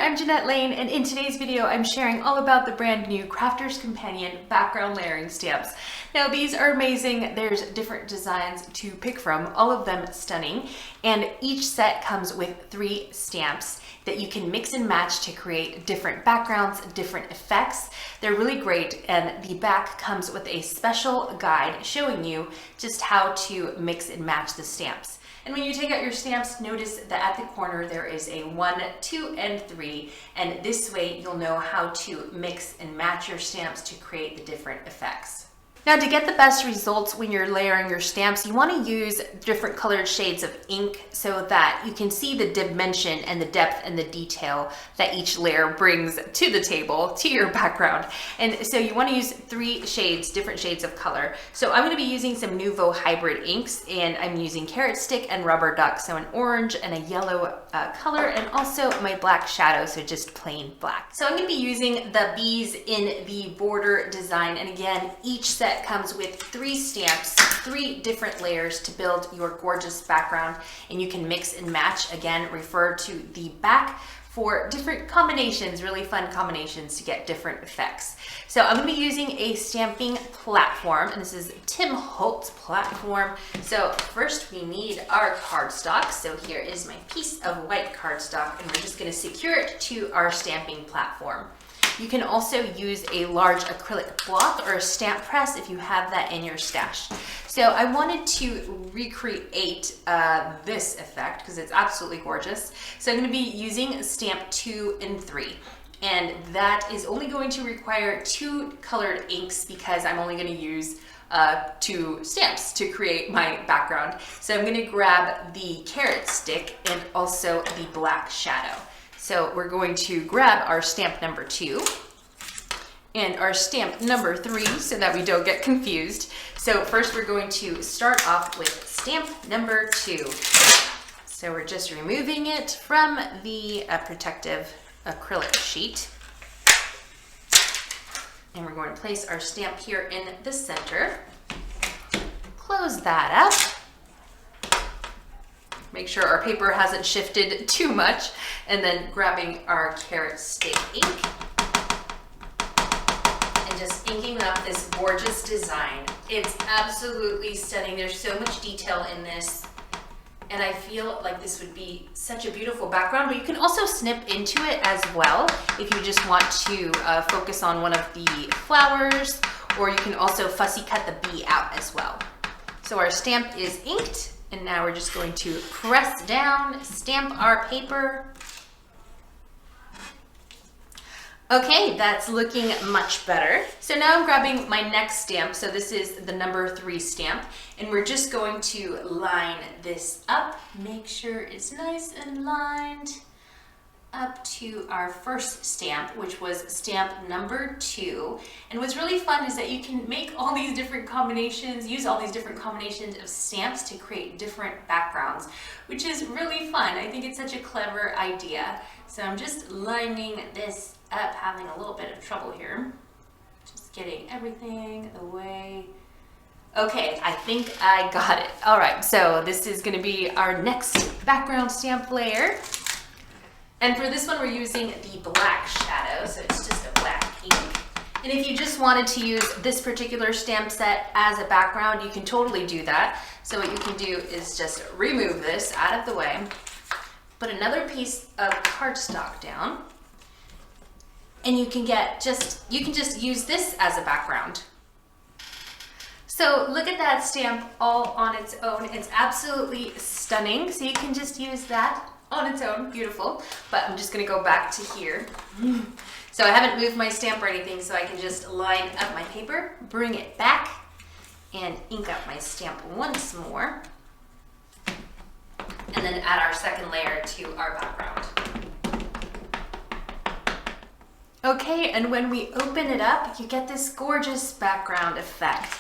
I'm Jeanette Lane, and in today's video I'm sharing all about the brand new Crafter's Companion background layering stamps. Now these are amazing. There's different designs to pick from, all of them stunning, and each set comes with 3 stamps that you can mix and match to create different backgrounds, different effects. They're really great, and the back comes with a special guide showing you just how to mix and match the stamps. And when you take out your stamps, notice that at the corner there is a 1, 2, and 3, and this way you'll know how to mix and match your stamps to create the different effects. Now, to get the best results when you're layering your stamps, you want to use different colored shades of ink so that you can see the dimension and the depth and the detail that each layer brings to the table, to your background. And so you want to use 3 shades, different shades of color. So I'm going to be using some Nuvo hybrid inks, and I'm using carrot stick and rubber duck, so an orange and a yellow color, and also my black shadow, so just plain black. So I'm going to be using the bees in the border design, and again, each set comes with 3 stamps, 3 different layers to build your gorgeous background, and you can mix and match. Again, refer to the back for different combinations, really fun combinations to get different effects. So I'm going to be using a stamping platform, and this is Tim Holtz platform. So first we need our cardstock. So here is my piece of white cardstock, and we're just going to secure it to our stamping platform. You can also use a large acrylic block or a stamp press if you have that in your stash. So I wanted to recreate this effect because it's absolutely gorgeous. So I'm going to be using stamp 2 and 3. And that is only going to require 2 colored inks because I'm only going to use 2 stamps to create my background. So I'm going to grab the carrot stick and also the black shadow. So we're going to grab our stamp number 2 and our stamp number 3 so that we don't get confused. So first we're going to start off with stamp number 2. So we're just removing it from the protective acrylic sheet. And we're going to place our stamp here in the center. Close that up. Make sure our paper hasn't shifted too much, and then grabbing our carrot stick ink and just inking up this gorgeous design. It's absolutely stunning. There's so much detail in this, and I feel like this would be such a beautiful background, but you can also snip into it as well if you just want to focus on one of the flowers, or you can also fussy cut the bee out as well. So our stamp is inked. And now we're just going to press down, stamp our paper. Okay, that's looking much better. So now I'm grabbing my next stamp. So this is the number 3 stamp, and we're just going to line this up. Make sure it's nice and lined up to our first stamp, which was stamp number 2. And what's really fun is that you can make all these different combinations, use all these different combinations of stamps to create different backgrounds, which is really fun. I think it's such a clever idea. So I'm just lining this up, having a little bit of trouble here. Just getting everything away. Okay, I think I got it. All right, so this is going to be our next background stamp layer. And for this one, we're using the black shadow, so it's just a black ink. And if you just wanted to use this particular stamp set as a background, you can totally do that. So what you can do is just remove this out of the way, put another piece of cardstock down, and you can just use this as a background. So look at that stamp all on its own. It's absolutely stunning. So you can just use that on its own, beautiful. But I'm just gonna go back to here. So I haven't moved my stamp or anything, so I can just line up my paper, bring it back, and ink up my stamp once more. And then add our second layer to our background. Okay, and when we open it up, you get this gorgeous background effect.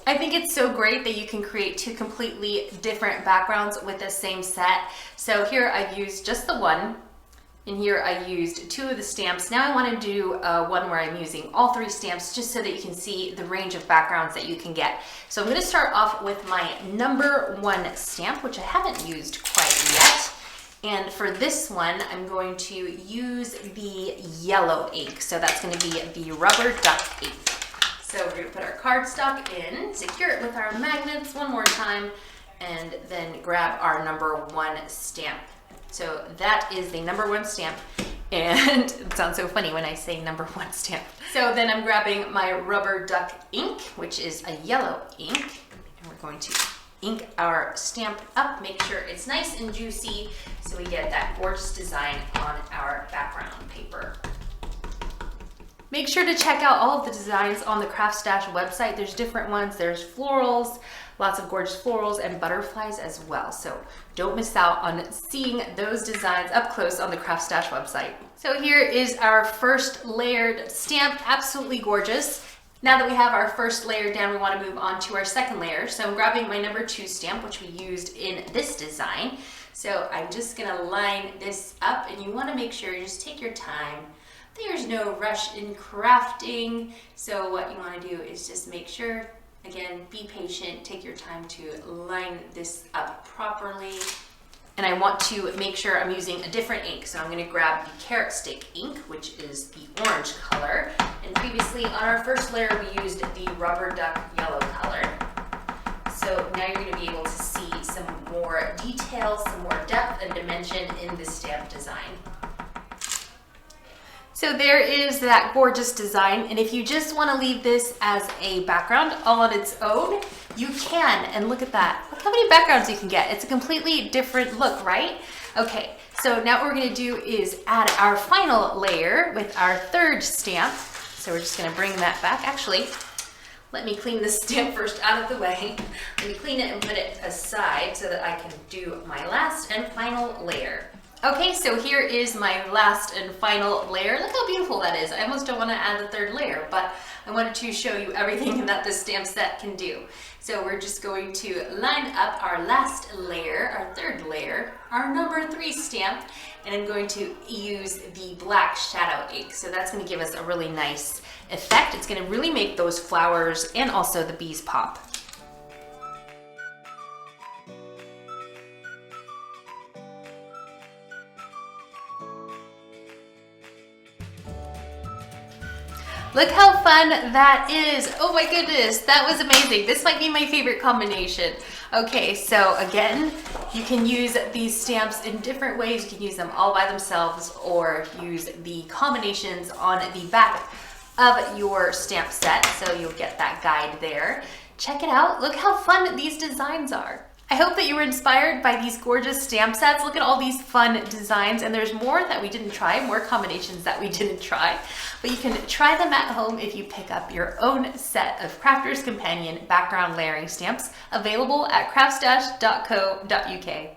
I think it's so great that you can create 2 completely different backgrounds with the same set. So here I've used just the 1, and here I used 2 of the stamps. Now I want to do one where I'm using all 3 stamps just so that you can see the range of backgrounds that you can get. So I'm going to start off with my number 1 stamp, which I haven't used quite yet. And for this one, I'm going to use the yellow ink. So that's going to be the rubber duck ink. So we're going to put our cardstock in, secure it with our magnets one more time, and then grab our #1 stamp. So that is the #1 stamp. And it sounds so funny when I say #1 stamp. So then I'm grabbing my rubber duck ink, which is a yellow ink, and we're going to ink our stamp up, make sure it's nice and juicy so we get that gorgeous design on our background paper. Make sure to check out all of the designs on the CraftStash website. There's different ones. There's florals, lots of gorgeous florals, and butterflies as well. So don't miss out on seeing those designs up close on the CraftStash website. So here is our first layered stamp, absolutely gorgeous. Now that we have our first layer down, we want to move on to our second layer. So I'm grabbing my #2 stamp, which we used in this design. So I'm just gonna line this up, and you want to make sure you just take your time. There's no rush in crafting. So what you want to do is just make sure, again, be patient, take your time to line this up properly. And I want to make sure I'm using a different ink. So I'm going to grab the carrot stick ink, which is the orange color. And previously on our first layer, we used the rubber duck yellow color. So now you're going to be able to see some more detail, some more depth and dimension in this stamp design. So there is that gorgeous design, and if you just want to leave this as a background all on its own, you can. And look at that. Look how many backgrounds you can get. It's a completely different look, right? Okay, so now what we're going to do is add our final layer with our third stamp. So we're just going to bring that back. Actually, let me clean this stamp first out of the way. Let me clean it and put it aside so that I can do my last and final layer. Okay, so here is my last and final layer. Look how beautiful that is. I almost don't want to add the third layer, but I wanted to show you everything that this stamp set can do. So we're just going to line up our last layer, our third layer, our #3 stamp, and I'm going to use the black shadow ink. So that's going to give us a really nice effect. It's going to really make those flowers and also the bees pop. Look how fun that is. Oh my goodness, that was amazing. This might be my favorite combination. Okay, so again, you can use these stamps in different ways. You can use them all by themselves or use the combinations on the back of your stamp set. So you'll get that guide there. Check it out. Look how fun these designs are. I hope that you were inspired by these gorgeous stamp sets. Look at all these fun designs, and there's more that we didn't try, more combinations that we didn't try, but you can try them at home if you pick up your own set of Crafter's Companion background layering stamps, available at craftstash.co.uk.